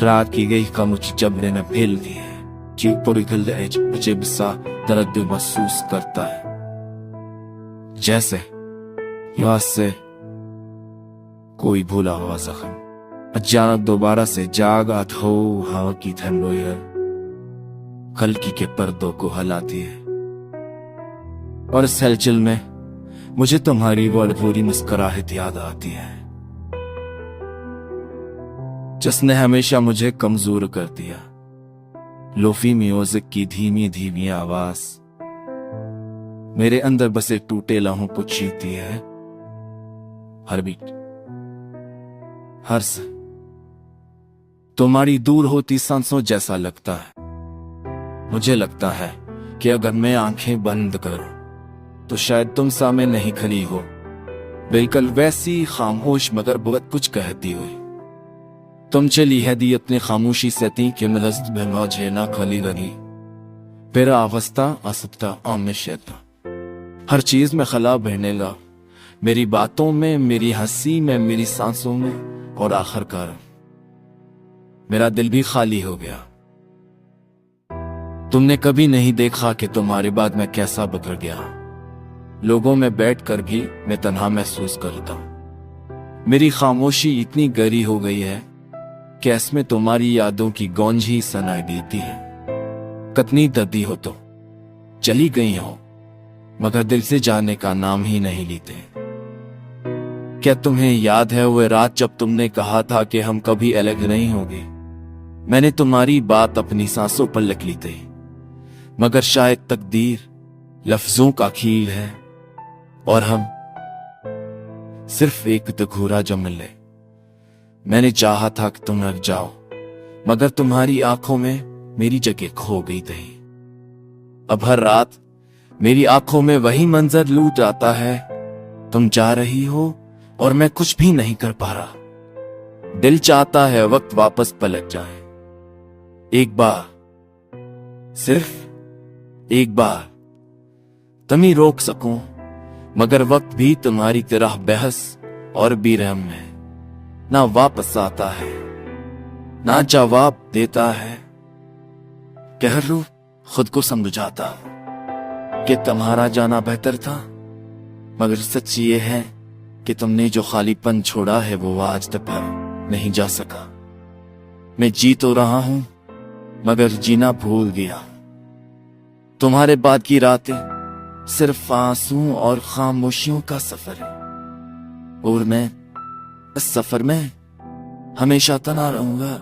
रात की गई खामोशी जबरे ने फैल दी है कि मुझे सा दर्द महसूस करता है, जैसे यहाँ से कोई भूला हुआ जख्म अचानक दोबारा से जाग आत हो। हवा की ठंडोई खलकी के पर्दों को हिलाती है और इस हलचल में मुझे तुम्हारी वो अधूरी मुस्कुराहट याद आती है जिसने हमेशा मुझे कमजोर कर दिया। लोफी म्यूजिक की धीमी धीमी आवाज मेरे अंदर बसे टूटे लहू को छीती है। हर बीट, हर से तुम्हारी दूर होती सांसों जैसा लगता है। मुझे लगता है कि अगर मैं आंखें बंद करूं तो शायद तुम सामने नहीं खड़ी हो, बिल्कुल वैसी खामोश मगर बहुत कुछ कहती हुई। तुम चली है दी अपनी खामोशी से ती कि मदद में मुझे ना खली रही। फिर अवस्था असप्ता आमिशता हर चीज में खला बहने लगा, मेरी बातों में, मेरी हंसी में, मेरी सांसों में, और आखिरकार मेरा दिल भी खाली हो गया। तुमने कभी नहीं देखा कि तुम्हारे बाद मैं कैसा बदल गया। लोगों में बैठकर भी मैं तन्हा महसूस करता हूं। मेरी खामोशी इतनी गहरी हो गई है कि इसमें तुम्हारी यादों की गूंज ही सुनाई देती है। कितनी दर्दी हो तो चली गई हो मगर दिल से जाने का नाम ही नहीं लेते। क्या तुम्हें याद है वो रात जब तुमने कहा था कि हम कभी अलग नहीं होंगे? मैंने तुम्हारी बात अपनी सांसों पर लिख ली थी, मगर शायद तकदीर लफ्जों का खेल है और हम सिर्फ एक अधूरा जो मिले। मैंने चाहा था कि तुम रह जाओ मगर तुम्हारी आंखों में मेरी जगह खो गई थी। अब हर रात मेरी आंखों में वही मंजर लूट आता है। तुम जा रही हो और मैं कुछ भी नहीं कर पा रहा। दिल चाहता है वक्त वापस पलट जाए, एक बार, सिर्फ एक बार तुम ही रोक सकूं, मगर वक्त भी तुम्हारी तरह बहस और बेरहम है। ना वापस आता है ना जवाब देता है। कह लो खुद को समझाता कि तुम्हारा जाना बेहतर था, मगर सच ये है कि तुमने जो खालीपन छोड़ा है वो आज तक नहीं जा सका। मैं जी तो रहा हूं मगर जीना भूल गया। तुम्हारे बाद की रातें सिर्फ आंसू और खामोशियों का सफर है और मैं इस सफर में हमेशा तना रहूंगा।